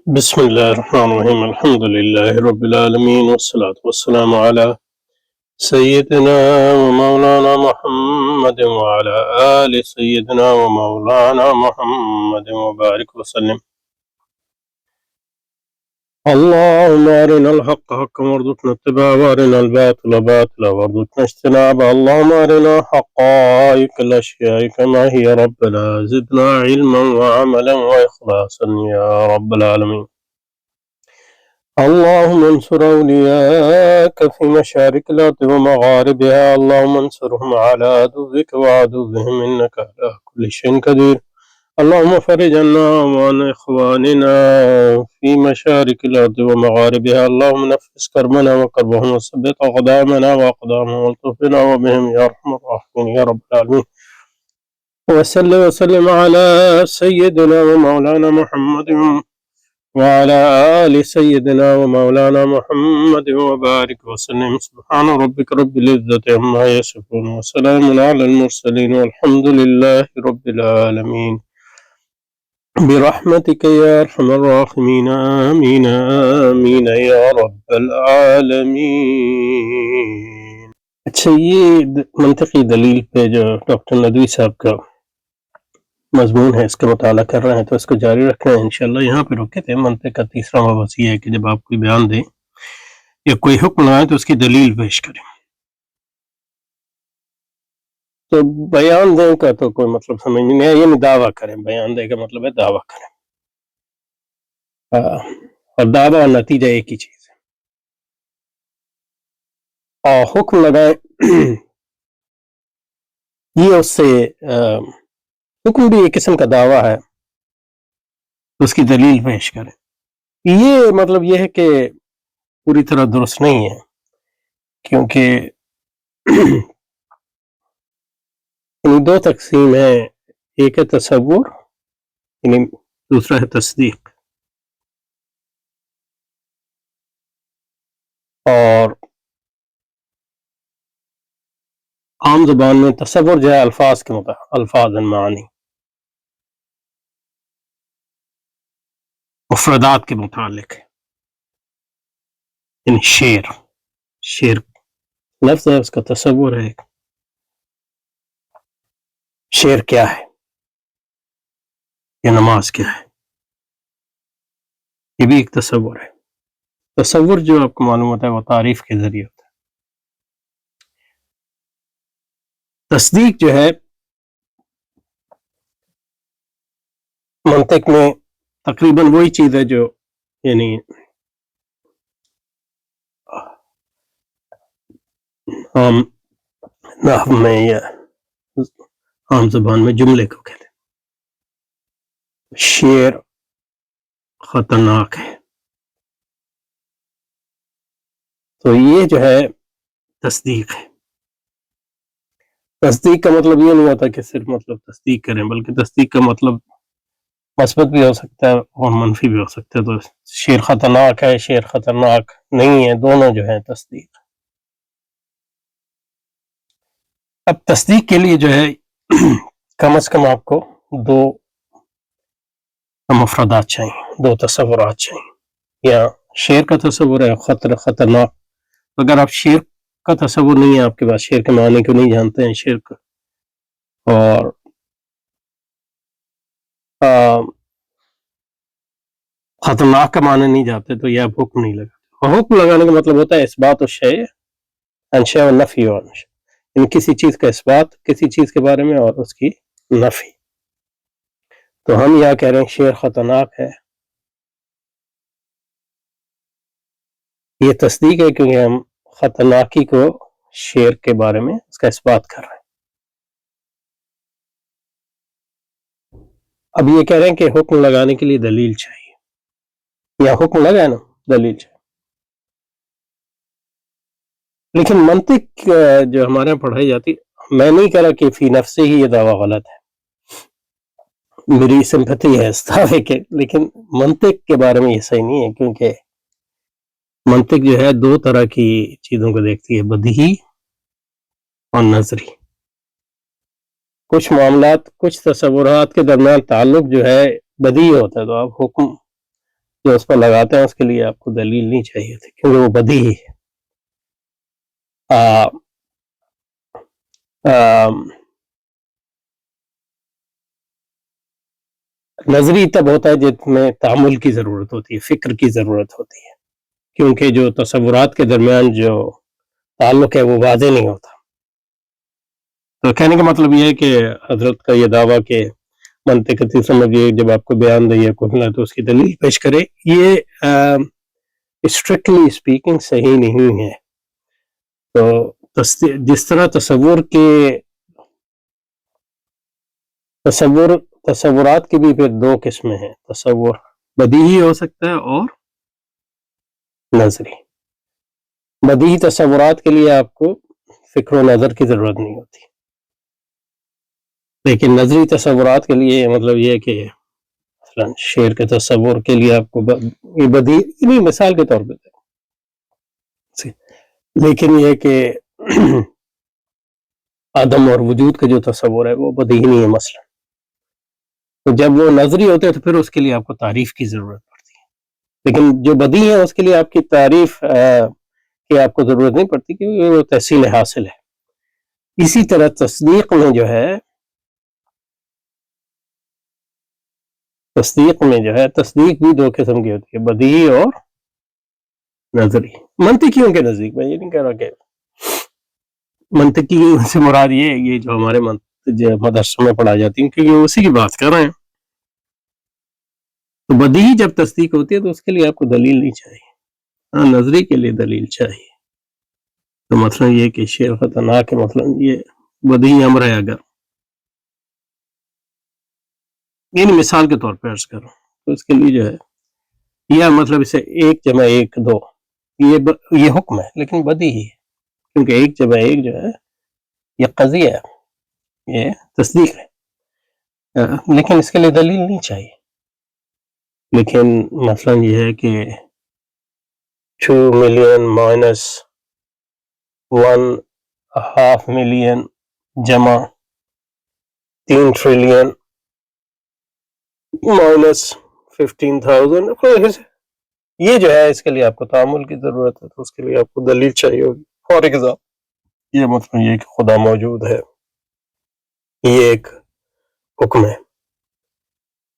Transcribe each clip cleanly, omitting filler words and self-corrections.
بسم الله الرحمن الرحيم الحمد لله رب العالمين والصلاة والسلام على سيدنا ومولانا محمد وعلى آل سيدنا ومولانا محمد وبارك وسلم. اللهم أرنا الحق حقا وارزقنا اتباعه وأرنا الباطل باطلا وارزقنا اجتنابه. اللهم أرنا حقائق الأشياء كما هي ربنا، زدنا علما وعملا وإخلاصا يا رب العالمين. اللهم انصر أولياءك في مشارق الأرض ومغاربها، اللهم انصرهم على عدوك وعدوهم إنك على كل شيء قدير. اللهم فرج عنا وعن إخواننا في مشارق الأرض ومغاربها، اللهم نفس كربنا وكربهم وثبت أقدامنا وأقدامهم والطف بنا وبهم يا أرحم الراحمين يا رب العالمين. وسلم على سيدنا ومولانا محمد وعلى آل سيدنا ومولانا محمد وبارك وسلم. سبحان ربك رب العزة عما يصفون وسلام على المرسلين والحمد لله رب العالمين برحمتك يا أرحم الراحمين آمين آمين يا رب العالمين. اچھا، یہ منطقی دلیل پہ جو ڈاکٹر ندوی صاحب کا مضمون ہے، اس کا مطالعہ کر رہے ہیں تو اس کو جاری رکھ رہے ہیں انشاءاللہ. یہاں پہ رکے تھے. منطق کا تیسرا مبحث یہ ہے کہ جب آپ کوئی بیان دیں یا کوئی حکم لائیں تو اس کی دلیل پیش کریں. تو بیان دیں کا تو کوئی مطلب سمجھ نہیں آیا، یعنی دعویٰ کریں. بیان دے کا مطلب ہے دعویٰ کریں، اور دعویٰ اور نتیجہ ایک ہی چیز ہے. اور حکم لگائیں یہ اس سے حکم بھی ایک قسم کا دعویٰ ہے، اس کی دلیل پیش کریں. یہ مطلب یہ ہے کہ پوری طرح درست نہیں ہے، کیونکہ دو تقسیم ہے. ایک ہے تصور، یعنی دوسرا ہے تصدیق. اور عام زبان میں تصور جو ہے الفاظ کے مطابق، الفاظ المعانی، مفردات کے متعلق ہے. یعنی شعر لفظ ہے، اس کا تصور ہے. شعر کیا ہے یا نماز کیا ہے، یہ بھی ایک تصور ہے. تصور جو آپ کو معلوم ہوتا ہے وہ تعریف کے ذریعے ہوتا ہے. تصدیق جو ہے منطق میں تقریباً وہی چیز ہے جو یعنی عام نحو میں یا عام زبان میں جملے کو کہتے ہیں. شعر خطرناک ہے، تو یہ جو ہے تصدیق ہے. تصدیق کا مطلب یہ نہیں ہوتا کہ صرف مطلب تصدیق کریں، بلکہ تصدیق کا مطلب مثبت بھی ہو سکتا ہے اور منفی بھی ہو سکتا ہے. تو شعر خطرناک ہے، شعر خطرناک نہیں ہے، دونوں جو ہیں تصدیق. اب تصدیق کے لیے جو ہے کم از کم آپ کو دو مفردات چاہیے، دو تصورات چاہیے. یا شعر کا تصور ہے خطرناک، اگر آپ شعر کا تصور نہیں ہے آپ کے پاس، شعر کے معنی کو نہیں جانتے ہیں، شعر کا اور خطرناک کا معنی نہیں جاتے تو یہ آپ حکم نہیں لگاتے. اور حکم لگانے کا مطلب ہوتا ہے اثبات الشیء عن شیء والنفی عن شیء، یعنی کسی چیز کا اثبات کسی چیز کے بارے میں اور اس کی نفی. تو ہم یہاں کہہ رہے ہیں شعر خطرناک ہے، یہ تصدیق ہے کیونکہ ہم خطرناکی کو شعر کے بارے میں اس کا اثبات کر رہے ہیں. اب یہ کہہ رہے ہیں کہ حکم لگانے کے لیے دلیل چاہیے، یا حکم لگائے نا دلیل چاہیے. لیکن منطق جو ہمارے یہاں پڑھائی جاتی، میں نہیں کہہ رہا کہ فی نفس ہی یہ دعویٰ غلط ہے، میری سمپتی ہے اس دعوے کے، لیکن منطق کے بارے میں یہ صحیح نہیں ہے. کیونکہ منطق جو ہے دو طرح کی چیزوں کو دیکھتی ہے، بدیہی اور نظری. کچھ معاملات، کچھ تصورات کے درمیان تعلق جو ہے بدیہی ہوتا ہے، تو آپ حکم جو اس پر لگاتے ہیں اس کے لیے آپ کو دلیل نہیں چاہیے تھی، کیونکہ وہ بدیہی ہے۔ نظری تب ہوتا ہے جس میں تعامل کی ضرورت ہوتی ہے، فکر کی ضرورت ہوتی ہے، کیونکہ جو تصورات کے درمیان جو تعلق ہے وہ واضح نہیں ہوتا۔ تو کہنے کا مطلب یہ ہے کہ حضرت کا یہ دعویٰ کہ منطقی سمجھیے جب آپ کو بیان دے یا کچھ نہ تو اس کی دلیل پیش کرے، یہ اسٹرکٹلی اسپیکنگ صحیح نہیں ہے۔ تو جس طرح تصورات کی بھی پھر دو قسمیں ہیں، تصور بدیہی ہو سکتا ہے اور نظری۔ بدیہی تصورات کے لیے آپ کو فکر و نظر کی ضرورت نہیں ہوتی، لیکن نظری تصورات کے لیے مطلب یہ ہے کہ مثلا شعر کے تصور کے لیے آپ کو یہ بدیہی نہیں، مثال کے طور پہ، لیکن یہ کہ عدم اور وجود کا جو تصور ہے وہ بدیہی نہیں ہے مثلا۔ تو جب وہ نظری ہوتے ہیں تو پھر اس کے لیے آپ کو تعریف کی ضرورت پڑتی ہے، لیکن جو بدیہی ہے اس کے لیے آپ کی تعریف کی آپ کو ضرورت نہیں پڑتی، کیونکہ وہ تحصیل حاصل ہے۔ اسی طرح تصدیق میں جو ہے تصدیق بھی دو قسم کی ہوتی ہے، بدیہی اور نظری۔ منطقیوں کے نزدیک، میں یہ نہیں کہہ رہا کہ منطقی سے مراد یہ جو ہمارے مدرسوں میں پڑھا جاتی ہیں، کیونکہ اسی کی بات کر رہے ہیں۔ تو بدیہی جب تصدیق ہوتی ہے تو اس کے لیے آپ کو دلیل نہیں چاہیے، ہاں نظری کے لیے دلیل چاہیے۔ تو مثلا یہ کہ شعر خطرناک ہے، مثلا یہ بدیہی امر ہے، اگر یعنی مثال کے طور پہ عرض کروں تو اس کے لیے جو ہے یا مطلب اسے 1+1=2 یہ حکم ہے، لیکن بدیہی ہے، کیونکہ 1+1 جو ہے یہ قضیہ ہے، یہ تصدیق ہے، لیکن اس کے لیے دلیل نہیں چاہیے۔ لیکن مثلا یہ ہے کہ 2 ملین مائنس 1.5 ملین جمع 3 ٹریلین مائنس 15,000، یہ جو ہے اس کے لیے آپ کو تعامل کی ضرورت ہے، تو اس کے لیے آپ کو دلیل چاہیے ہوگی۔ فار ایگزامپل یہ مطلب یہ کہ خدا موجود ہے، یہ ایک حکم ہے،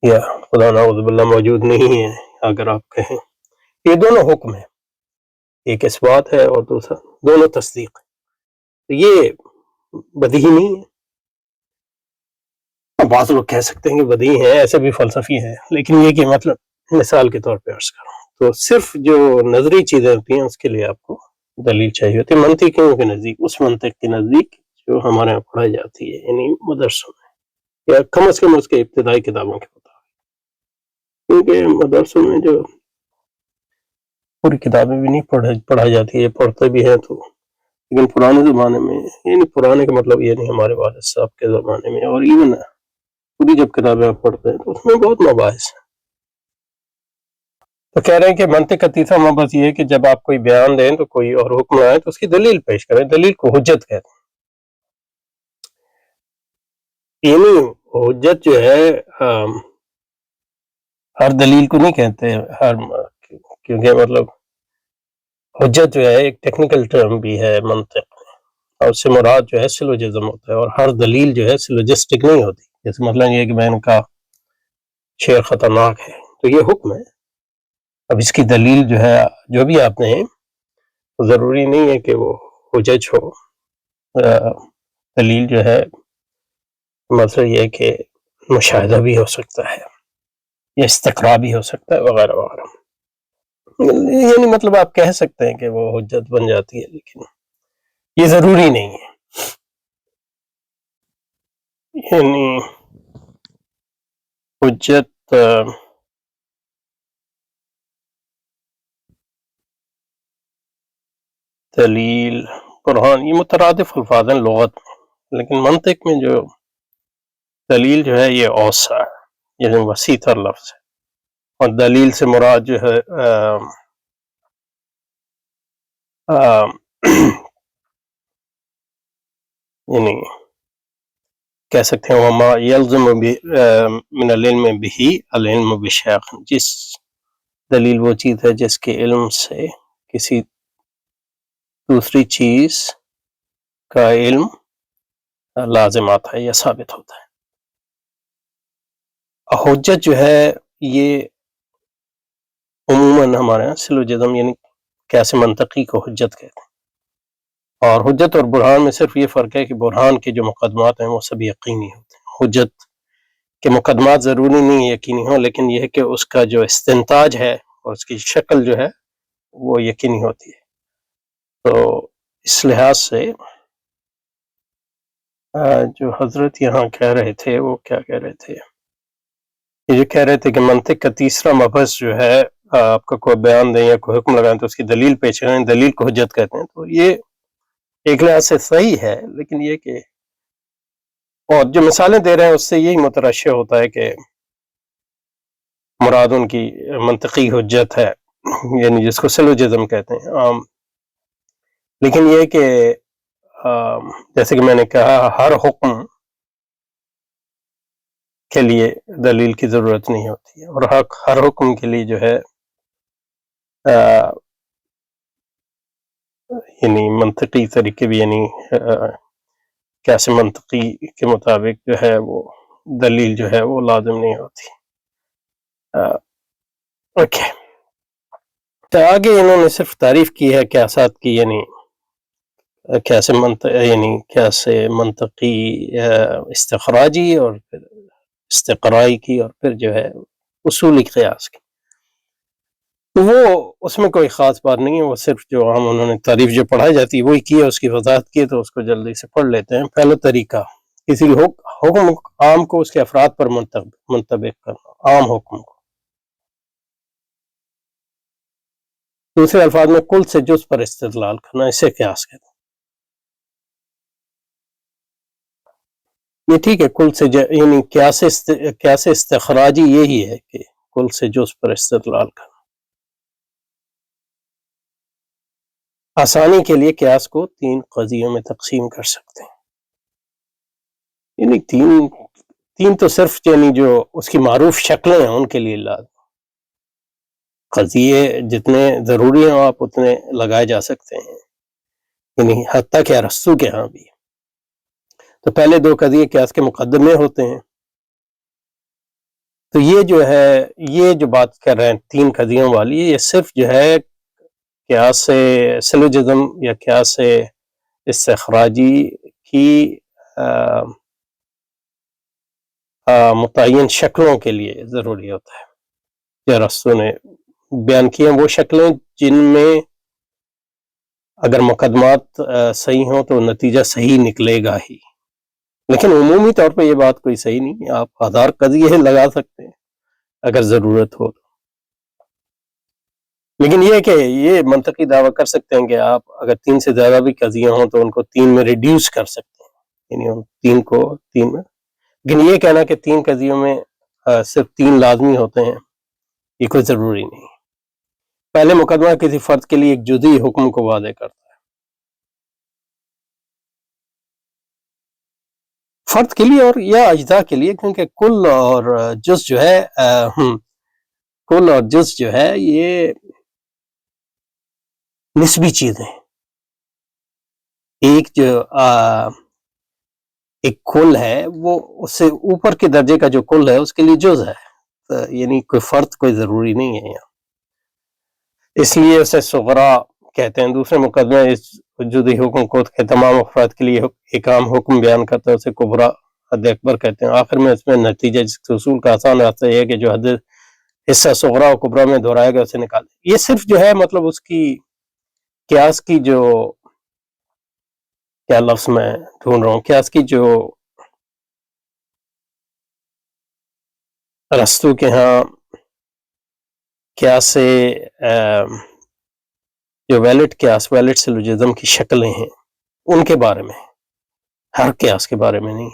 یا خدا نعوذ باللہ موجود نہیں ہے اگر آپ کہیں، یہ دونوں حکم ہیں، ایک اثبات ہے اور دوسرا دونوں تصدیق ہے، تو یہ بدیہی نہیں ہے۔ بعض لوگ کہہ سکتے ہیں کہ بدیہی ہے، ایسے بھی فلسفی ہے، لیکن یہ کہ مطلب مثال کے طور پہ عرض کروں تو صرف جو نظری چیزیں ہوتی ہیں اس کے لیے آپ کو دلیل چاہیے ہوتی ہے، منطقیوں کے نزدیک، اس منطق کے نزدیک جو ہمارے یہاں پڑھائی جاتی ہے، یعنی مدرسوں میں، یا کم از کم اس کے ابتدائی کتابوں کے مطابق، کیونکہ مدرسوں میں جو پوری کتابیں بھی نہیں پڑھائی جاتی ہے، پڑھتے بھی ہیں تو، لیکن پرانے زمانے میں، یعنی پرانے کا مطلب یہ نہیں ہمارے والد صاحب کے زمانے میں، اور ایون پوری جب کتابیں آپ پڑھتے ہیں تو اس میں بہت مباحث ہیں۔ تو کہہ رہے ہیں کہ منطق کا تیسرا مبحث یہ ہے کہ جب آپ کوئی بیان دیں تو کوئی اور حکم آئے تو اس کی دلیل پیش کریں، دلیل کو حجت کہتے ہیں۔ یعنی حجت جو ہے ہر دلیل کو نہیں کہتے، کیونکہ مطلب حجت جو ہے ایک ٹیکنیکل ٹرم بھی ہے منطق میں، اور اس سے مراد جو ہے سلوجزم ہوتا ہے، اور ہر دلیل جو ہے سلوجسٹک نہیں ہوتی۔ جیسے مثلا یہ کہ میں نے کہا شعر خطرناک ہے تو یہ حکم ہے، اب اس کی دلیل جو ہے جو بھی آپ نے، ضروری نہیں ہے کہ وہ حجج ہو، دلیل جو ہے مثلا یہ کہ مشاہدہ بھی ہو سکتا ہے یا استقراء بھی ہو سکتا ہے وغیرہ وغیرہ، یعنی مطلب آپ کہہ سکتے ہیں کہ وہ حجت بن جاتی ہے، لیکن یہ ضروری نہیں ہے۔ یعنی حجت دلیل قرآن یہ مترادف الفاظ ہیں لغت میں، لیکن منطق میں جو دلیل جو ہے یہ اوسع ہے، یعنی وسیع تر لفظ ہے، اور دلیل سے مراد جو ہے یعنی کہہ سکتے ہیں وما یلزم من العلم به العلم بشیخ، دلیل وہ چیز ہے جس کے علم سے کسی دوسری چیز کا علم لازم آتا ہے یا ثابت ہوتا ہے. حجت جو ہے یہ عموماً ہمارے یہاں سلوجزم یعنی کیسے منطقی کو حجت کہتے ہیں. اور حجت اور برہان میں صرف یہ فرق ہے کہ برہان کے جو مقدمات ہیں وہ سب یقینی ہوتے ہیں. حجت کے مقدمات ضروری نہیں یقینی ہوں، لیکن یہ ہے کہ اس کا جو استنتاج ہے اور اس کی شکل جو ہے وہ یقینی ہوتی ہے. تو اس لحاظ سے جو حضرت یہاں کہہ رہے تھے وہ کیا کہہ رہے تھے، یہ کہہ رہے تھے کہ منطق کا تیسرا مبحث جو ہے آپ کا کوئی بیان دیں یا کوئی حکم لگائیں تو اس کی دلیل پیش کریں، دلیل کو حجت کہتے ہیں. تو یہ ایک لحاظ سے صحیح ہے، لیکن یہ کہ اور جو مثالیں دے رہے ہیں اس سے یہی مترشح ہوتا ہے کہ مراد ان کی منطقی حجت ہے، یعنی جس کو سلوجزم کہتے ہیں عام. لیکن یہ کہ جیسے کہ میں نے کہا ہر حکم کے لیے دلیل کی ضرورت نہیں ہوتی ہے، اور ہر حکم کے لیے جو ہے یعنی منطقی طریقے بھی یعنی کیسے منطقی کے مطابق جو ہے وہ دلیل جو ہے وہ لازم نہیں ہوتی. اوکے، تو آگے انہوں نے صرف تعریف کی ہے قیاسات کی، یعنی کیسے منطقی استخراجی اور پھر استقرائی کی اور پھر جو ہے اصولی قیاس کی. تو وہ اس میں کوئی خاص بات نہیں ہے، وہ صرف جو ہم انہوں نے تعریف جو پڑھائی جاتی ہے وہی کی ہے، اس کی وضاحت کی ہے، تو اس کو جلدی سے پڑھ لیتے ہیں. پہلا طریقہ کسی حکم عام کو اس کے افراد پر منطبق کرنا، عام حکم کو. دوسرے الفاظ میں کل سے جز پر استدلال کرنا، اسے قیاس کہتے ہیں. یہ ٹھیک ہے، کل سے یعنی قیاس استخراجی یہی ہے کہ کل سے جز پر استدلال کرنا. آسانی کے لیے قیاس کو 3 قضیوں میں تقسیم کر سکتے ہیں. یعنی تین تو صرف یعنی جو اس کی معروف شکلیں ہیں ان کے لیے لازم. قضیے جتنے ضروری ہیں آپ اتنے لگائے جا سکتے ہیں، یعنی حتیٰ کہ ارسطو کے ہاں بھی. تو پہلے 2 قضیے قیاس کے مقدمے ہوتے ہیں. تو یہ جو ہے یہ جو بات کر رہے ہیں 3 قضیوں والی، یہ صرف جو ہے قیاس سلوجزم یا قیاس استخراجی کی متعین شکلوں کے لیے ضروری ہوتا ہے. جو ارسطو نے بیان کیے ہیں وہ شکلیں جن میں اگر مقدمات صحیح ہوں تو نتیجہ صحیح نکلے گا ہی، لیکن عمومی طور پہ یہ بات کوئی صحیح نہیں ہے. آپ 1000 قضیے لگا سکتے ہیں اگر ضرورت ہو. لیکن یہ کہ یہ منطقی دعویٰ کر سکتے ہیں کہ آپ اگر 3 سے زیادہ بھی قضیے ہوں تو ان کو 3 میں ریڈیوس کر سکتے ہیں، یعنی ان 3 کو 3 میں. لیکن یہ کہنا کہ 3 قضیوں میں صرف 3 لازمی ہوتے ہیں، یہ کوئی ضروری نہیں. پہلے مقدمہ کسی فرد کے لیے ایک جزئی حکم کو واضح کرتا ہے، فرد کے لیے اور یا اجزاء کے لیے، کیونکہ کل اور جز جو ہے یہ نسبی چیزیں. ایک کل ہے وہ اس سے اوپر کے درجے کا جو کل ہے اس کے لیے جز ہے، یعنی کوئی فرد کوئی ضروری نہیں ہے یہاں، اس لیے اسے صغرا کہتے ہیں. دوسرے مقدمے اس جزئی حکم کو تمام افراد کے لیے ایک عام حکم بیان کرتا ہے، اسے کبرا حد اکبر کہتے ہیں. آخر میں اس میں نتیجہ جس اصول کا آسان راستہ یہ ہے کہ جو حد حصہ صغرا و کبرا میں دہرائے گا اسے نکال دیں. یہ صرف جو ہے مطلب اس کی قیاس کی جو کیا لفظ میں ڈھونڈ رہا ہوں، قیاس کی جو ارسطو کے ہاں قیاس جو ویلڈ سلوجزم کی شکلیں ہیں ان کے بارے میں، ہر قیاس کے بارے میں نہیں.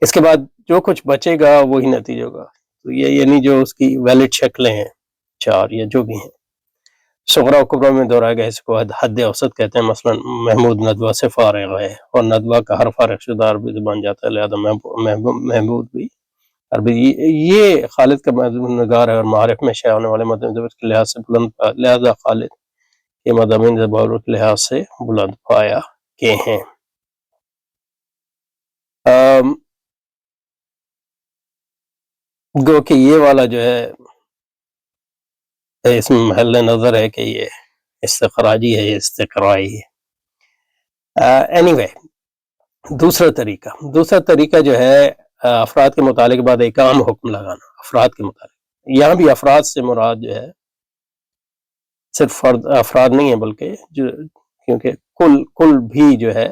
اس کے بعد جو کچھ بچے گا وہی نتیجہ ہوگا. تو یہ یعنی جو اس کی ویلڈ شکلیں ہیں 4 یا جو بھی ہیں، صغرا و کبرا میں دہرائے گا اس کو حد اوسط کہتے ہیں. مثلا محمود ندوہ سے فارغ ہے، اور ندوہ کا ہر فارغ شدہ عربی بن جاتا ہے، لہذا محمود بھی عربی یہ خالد کا مضمون نگار ہے اور معارف میں شائع ہونے والے مضامین کے لحاظ سے بلند، لہذا خالد کے مضامین زبور کے لحاظ سے بلند پایا کے ہیں۔ گو کہ یہ والا جو ہے اس میں محل نظر ہے کہ یہ استخراجی ہے، یہ استقرائی ہے۔ anyway، دوسرا طریقہ جو ہے افراد کے متعلق بعد ایک عام حکم لگانا۔ افراد کے متعلق یہاں بھی افراد سے مراد جو ہے صرف افراد نہیں ہے، بلکہ کیونکہ کل بھی جو ہے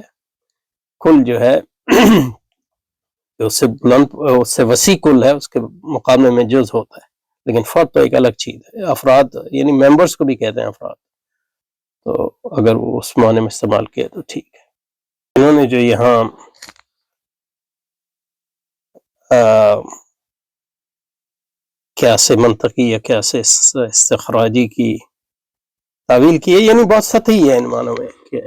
اس سے بلند، اس سے وسیع کل ہے، اس کے مقابلے میں جز ہوتا ہے، لیکن فرد تو ایک الگ چیز ہے۔ افراد یعنی ممبرز کو بھی کہتے ہیں افراد، تو اگر وہ اس معنی میں استعمال کیا تو ٹھیک ہے۔ انہوں نے جو یہاں قیاس منطقی یا قیاس استخراجی کی تعویل کی ہے، یعنی بہت سطحی ہے ان معنوں میں کہ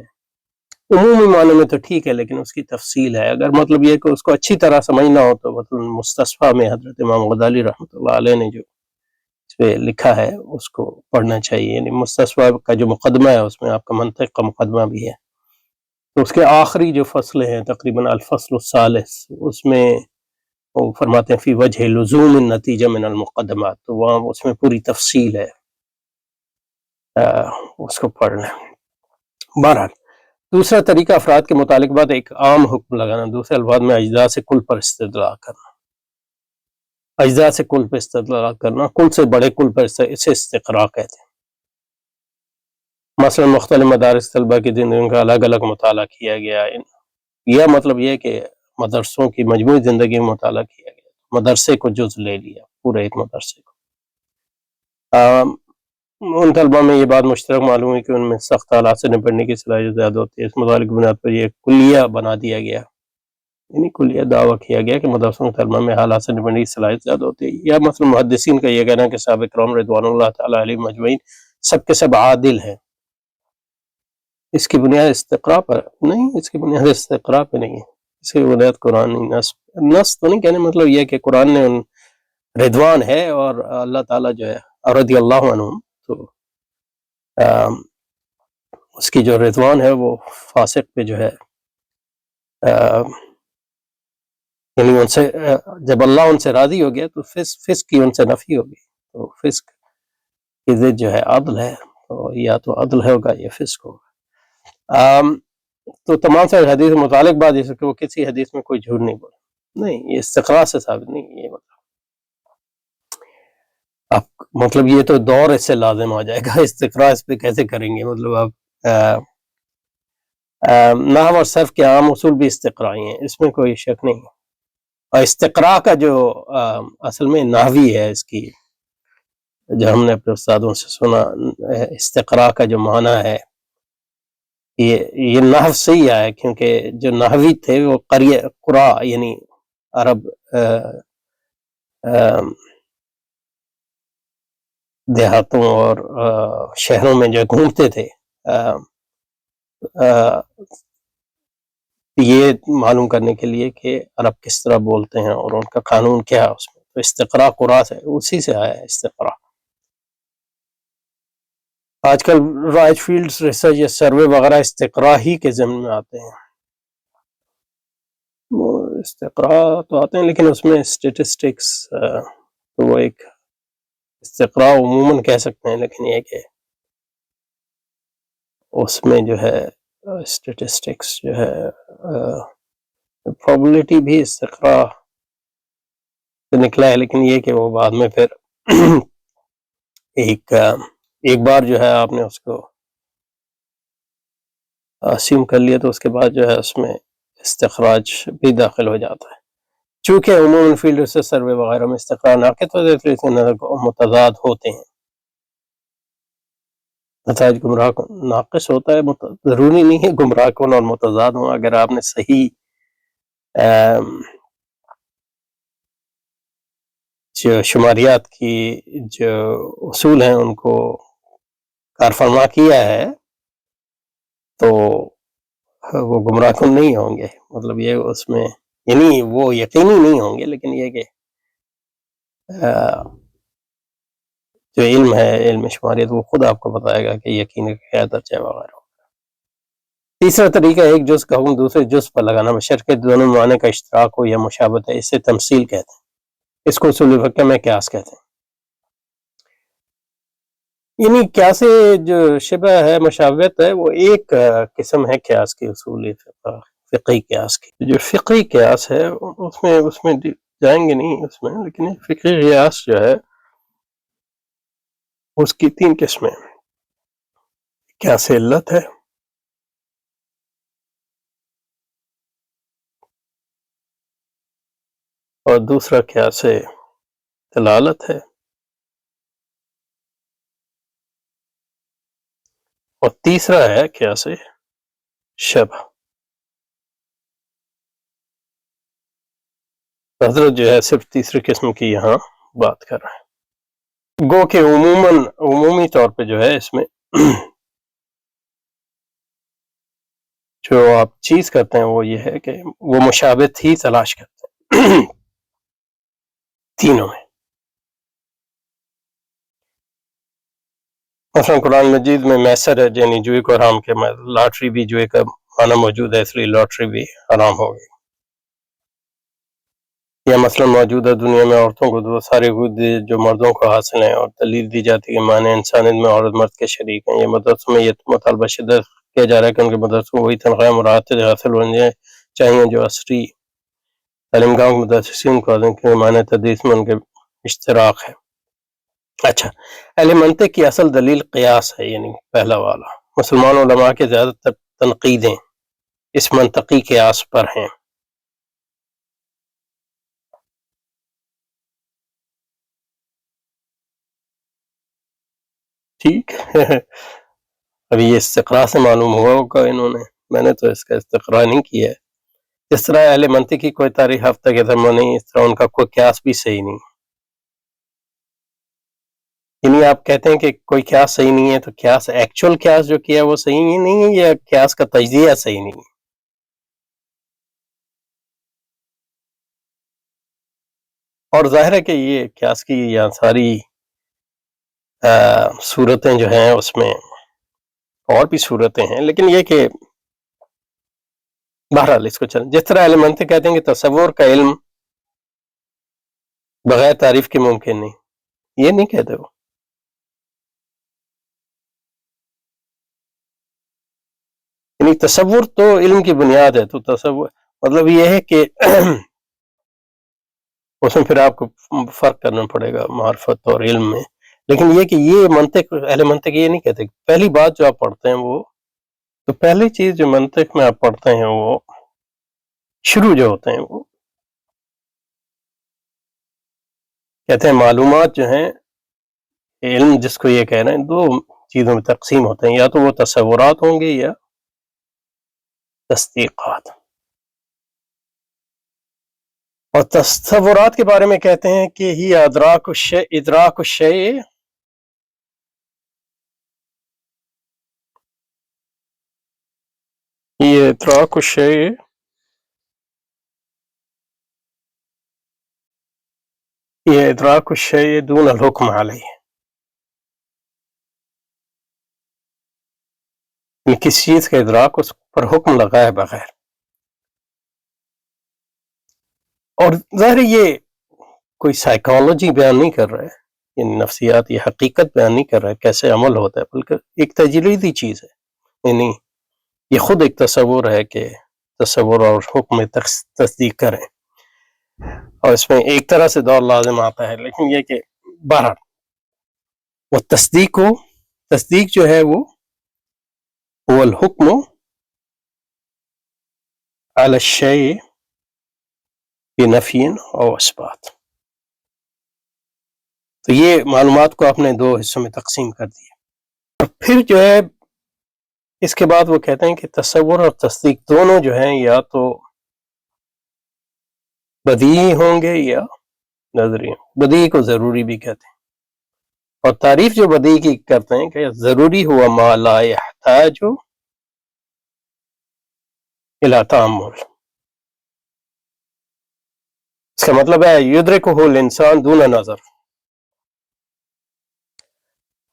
عمومی معنوں میں تو ٹھیک ہے، لیکن اس کی تفصیل ہے۔ اگر مطلب یہ کہ اس کو اچھی طرح سمجھنا ہو تو مطلب مستصفیٰ میں حضرت امام غزالی رحمۃ اللہ علیہ نے جو اس پہ لکھا ہے اس کو پڑھنا چاہیے۔ یعنی مستصفیٰ کا جو مقدمہ ہے اس میں آپ کا منطق کا مقدمہ بھی ہے، تو اس کے آخری جو فصلیں ہیں تقریباً الفصل الثالث، اس میں وہ فرماتے ہیں فی وجہ لزوم النتیجہ من المقدمات، تو وہاں اس میں پوری تفصیل ہے، اس کو پڑھ لیں۔ بہرحال دوسرا طریقہ افراد کے متعلق بعد ایک عام حکم لگانا، دوسرے الفاظ میں اجزاء سے کل پر استدلال کرنا۔ اجزاء سے کل پر استدلال کرنا، کل سے بڑے کل پر اسے استقراء کہتے ہیں۔ مثلا مختلف مدارس طلبہ کی زندگی کا الگ الگ مطالعہ کیا گیا، یہ مطلب یہ کہ مدرسوں کی مجموعی زندگی میں مطالعہ کیا گیا، مدرسے کو جز لے لیا، پورے ایک مدرسے کو۔ ان طلبہ میں یہ بات مشترک معلوم ہے کہ ان میں سخت حالات سے نپٹنے کی صلاحیت زیادہ ہوتی ہے، اس مطالعے کی بنیاد پر یہ کلیہ بنا دیا گیا، یعنی کلیہ دعویٰ کیا گیا کہ مدرسوں کے طلبہ میں حالات سے نپٹنے کی صلاحیت زیادہ ہوتی ہے۔ یا مثلا محدثین کا یہ کہنا ہے کہ صحابہ کرام رضوان اللہ تعالیٰ علیہم اجمعین سب کے سب عادل ہیں، اس کی بنیاد استقراء پر نہیں، اس کی بنیاد استقراء پہ نہیں ہے، اس کی بنیاد قرآن نص تو نہیں کہنے، مطلب یہ کہ قرآن نے ان رضوان ہے اور اللہ تعالیٰ جو ہے رضی اللہ عنہم، تو اس کی جو رضوان ہے وہ فاسق پہ جو ہے یعنی ان سے جب اللہ ان سے راضی ہو گیا تو فسق کی ان سے نفی ہوگی، تو فسق کی ضد جو ہے عدل ہے، تو یا تو عدل ہوگا یا فسق ہوگا۔ تو تمام سے حدیث متعلق بات جیسے کہ وہ کسی حدیث میں کوئی جھوٹ نہیں بولا، نہیں، یہ استقراء سے ثابت نہیں، یہ مطلب یہ تو دور اس سے لازم ہو جائے گا، استقراء اس پہ کیسے کریں گے؟ مطلب آپ نحو اور صرف کے عام اصول بھی استقرائی ہیں، اس میں کوئی شک نہیں ہے۔ اور استقراء کا جو اصل میں نحوی ہے، اس کی جو ہم نے اپنے استادوں سے سنا، استقراء کا جو معنی ہے یہ نحو سے ہی آیا، کیونکہ جو نحوی تھے وہ قرا یعنی عرب دیہاتوں اور شہروں میں جو گھومتے تھے، یہ معلوم کرنے کے لیے کہ عرب کس طرح بولتے ہیں اور ان کا قانون کیا ہے اس میں، تو استقراء قرآ سے، اسی سے آیا ہے استقراء۔ آج کل رائج فیلڈز ریسرچ یا سروے وغیرہ استقراء ہی کے ضمن میں آتے ہیں، وہ استقراء تو آتے ہیں لیکن اس میں اسٹیٹسٹکس، تو وہ ایک استقراء عموماً کہہ سکتے ہیں، لیکن یہ کہ اس میں جو ہے اسٹیٹسٹکس جو ہے پروبیبلٹی بھی استقراء سے نکلا ہے، لیکن یہ کہ وہ بعد میں پھر ایک بار جو ہے آپ نے اس کو اسیوم کر لیا تو اس کے بعد جو ہے اس میں استخراج بھی داخل ہو جاتا ہے۔ چونکہ عموماً فیلڈ ریسرچ سروے وغیرہ میں استقراء ناقص ہوتے ہیں، اس نظر کو متضاد ہوتے ہیں، نتائج گمراہ ناقص ہوتا ہے، ضروری نہیں ہے گمراہ کن اور متضاد ہوں۔ اگر آپ نے صحیح جو شماریات کی جو اصول ہیں ان کو کار فرما کیا ہے تو وہ گمراہ کن نہیں ہوں گے، مطلب یہ اس میں یعنی وہ یقینی نہیں ہوں گے، لیکن یہ کہ جو علم ہے، علم شماریت، وہ خود آپ کو بتائے گا کہ یقین کیا درجہ وغیرہ۔ تیسرا طریقہ ایک جز کا حکم دوسرے جز پر لگانا، بشرطیکہ دونوں معنی کا اشتراک ہو یا مشابہت ہے، اس سے تمثیل کہتے ہیں، اس کو اصول فقہ میں قیاس کہتے ہیں۔ یعنی قیاس جو شبہ ہے، مشابہت ہے، وہ ایک قسم ہے قیاس کی، اصول فقہی قیاس کی۔ جو فقہی قیاس ہے اس میں جائیں گے نہیں اس میں، لیکن فقہی قیاس جو ہے اس کی 3 قسمیں، قیاس علت ہے، اور دوسرا قیاس دلالت ہے، اور تیسرا ہے قیاس شبہ۔ حضرت جو ہے صرف تیسری قسم کی یہاں بات کر رہے ہیں، گو کہ عمومی طور پہ جو ہے اس میں جو آپ چیز کرتے ہیں وہ یہ ہے کہ وہ مشابہت ہی تلاش کرتے ہیں تینوں میں۔ مثلا قرآن مجید میں میسر ہے، یعنی جوئے کو حرام کے، لاٹری بھی جوئے کا معنی موجود ہے، اس لیے لاٹری بھی حرام ہوگی۔ یا مثلا موجودہ دنیا میں عورتوں کو وہ سارے جو مردوں کو حاصل ہیں، اور دلیل دی جاتی ہے کہ معنی انسانیت میں عورت مرد کے شریک ہیں۔ یہ مدرسوں میں یہ مطالبہ شدت کیا جا رہا ہے کہ ان کے مدرسوں کو وہی تنخواہ مراحت حاصل ہونے چاہیے جو عصری تعلیم گاہ مدرسین کو حاصل، کہ معنی تدریس میں ان کے اشتراک ہے۔ اچھا، اہل منطق کی اصل دلیل قیاس ہے، یعنی پہلا والا۔ مسلمان علماء کے زیادہ تر تنقیدیں اس منطقی قیاس پر ہیں۔ ٹھیک ابھی یہ استقراء سے معلوم ہوا ہوگا انہوں نے، میں نے تو اس کا استقراء نہیں کیا ہے۔ اس طرح اہل منطق کی کوئی تاریخ ہفتہ کے دم نہیں، اس طرح ان کا کوئی قیاس بھی صحیح نہیں۔ یعنی آپ کہتے ہیں کہ کوئی قیاس صحیح نہیں ہے، تو قیاس ایکچول قیاس جو کیا ہے وہ صحیح نہیں ہے، یا قیاس کا تجزیہ صحیح نہیں ہے؟ اور ظاہر ہے کہ یہ قیاس کی یا ساری صورتیں جو ہیں اس میں اور بھی صورتیں ہیں، لیکن یہ کہ بہرحال اس کو چلیں، جس طرح اہل منطق کہتے ہیں کہ تصور کا علم بغیر تعریف کے ممکن نہیں، یہ نہیں کہتے وہ۔ یعنی تصور تو علم کی بنیاد ہے، تو تصور مطلب یہ ہے کہ اس میں پھر آپ کو فرق کرنا پڑے گا معرفت اور علم میں، لیکن یہ کہ یہ منطق، اہل منطق یہ نہیں کہتے۔ پہلی بات جو آپ پڑھتے ہیں وہ، تو پہلی چیز جو منطق میں آپ پڑھتے ہیں وہ شروع جو ہوتے ہیں وہ کہتے ہیں معلومات جو ہیں، علم جس کو یہ کہہ رہے ہیں، 2 چیزوں میں تقسیم ہوتے ہیں، یا تو وہ تصورات ہوں گے یا تصدیقات۔ اور تصورات کے بارے میں کہتے ہیں کہ ہی ادراک الشیء یہ ادراک الشیء یہ ادراک الشیء دون الحکم علیہ، کسی چیز کا ادراک اس پر حکم لگائے بغیر۔ اور ظاہر یہ کوئی سائیکالوجی بیان نہیں کر رہے، یعنی نفسیات، یہ حقیقت بیان نہیں کر رہا ہے کیسے عمل ہوتا ہے، بلکہ ایک تجریدی چیز ہے، یعنی یہ خود ایک تصور ہے کہ تصور اور حکم تصدیق کریں، اور اس میں ایک طرح سے دور لازم آتا ہے، لیکن یہ کہ بہرحال وہ تصدیق جو ہے وہ الحکم علی الشیء بنفی او اثبات۔ تو یہ معلومات کو آپ نے 2 حصوں میں تقسیم کر دیا، اور پھر جو ہے اس کے بعد وہ کہتے ہیں کہ تصور اور تصدیق دونوں جو ہیں یا تو بدیہی ہوں گے یا نظری ہوں۔ بدیہی کو ضروری بھی کہتے ہیں، اور تعریف جو بدیہی کی کرتے ہیں کہ ضروری ہوا ما لا يحتاج الى تأمل، اس کا مطلب ہے یدرکہ الانسان دون نظر،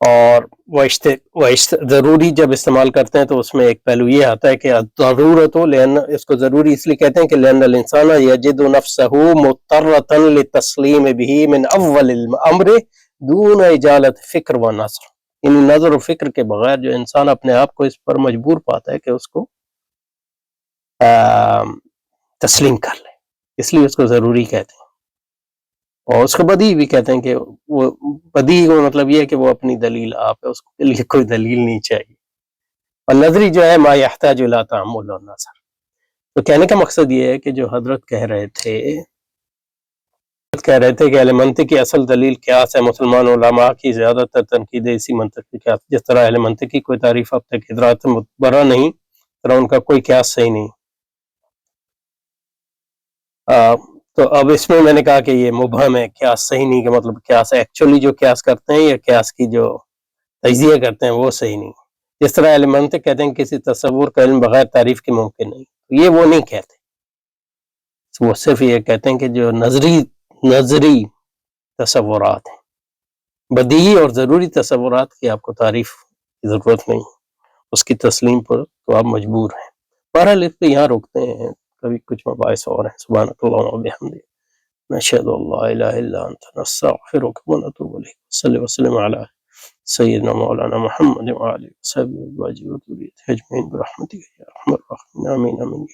اور ضروری جب استعمال کرتے ہیں تو اس میں ایک پہلو یہ آتا ہے کہ ضرورت ہو، لأن اس کو ضروری اس لیے کہتے ہیں کہ لأن الانسان یجد نفسه مضطرۃ للتسلیم به من اول الامر دون اجالت فکر و نظر، یعنی نظر و فکر کے بغیر جو انسان اپنے آپ کو اس پر مجبور پاتا ہے کہ اس کو تسلیم کر لے، اس لیے اس کو ضروری کہتے ہیں، اور اس کو بدیہی بھی کہتے ہیں کہ وہ بدیہی کا مطلب یہ ہے کہ وہ اپنی دلیل آپ ہے، اس کے لیے کوئی دلیل نہیں چاہیے، اور نظری جو ہے ما یحتاج الی تأمل و نظر۔ تو کہنے کا مقصد یہ ہے کہ جو حضرت کہہ رہے تھے کہ اہل منطق کی اصل دلیل قیاس ہے، مسلمان علماء کی زیادہ تر تنقید اسی منطق کی قیاس، جس طرح اہل منطق کی کوئی تعریف اب تک ادراک متبرہ نہیں، طرح ان کا کوئی قیاس صحیح نہیں۔ تو اب اس میں نے کہا کہ یہ مبہم ہے، قیاس صحیح نہیں، کہ مطلب قیاس ایکچولی جو قیاس کرتے ہیں یا قیاس کی جو تجزیہ کرتے ہیں وہ صحیح نہیں، جس طرح اہل منطق کہتے ہیں کسی تصور کا علم بغیر تعریف کے ممکن نہیں، یہ وہ نہیں کہتے، وہ صرف یہ کہتے ہیں کہ جو نظری تصورات ہیں، بدیہی اور ضروری تصورات کی آپ کو تعریف کی ضرورت نہیں، اس کی تسلیم پر تو آپ مجبور ہیں۔ بہرحال اس پہ یہاں روکتے ہیں، کبھی کچھ مباحث اور ہیں۔ سبحانک اللہم و بحمدک، نشہد ان لا الہ الا انت، نستغفرک و نتوب الیک، صلی وسلم علی سیدنا مولانا محمد وعلی صحبہ ازواجہ و ذریتہ اجمعین برحمتک یا ارحم الراحمین، آمین آمین۔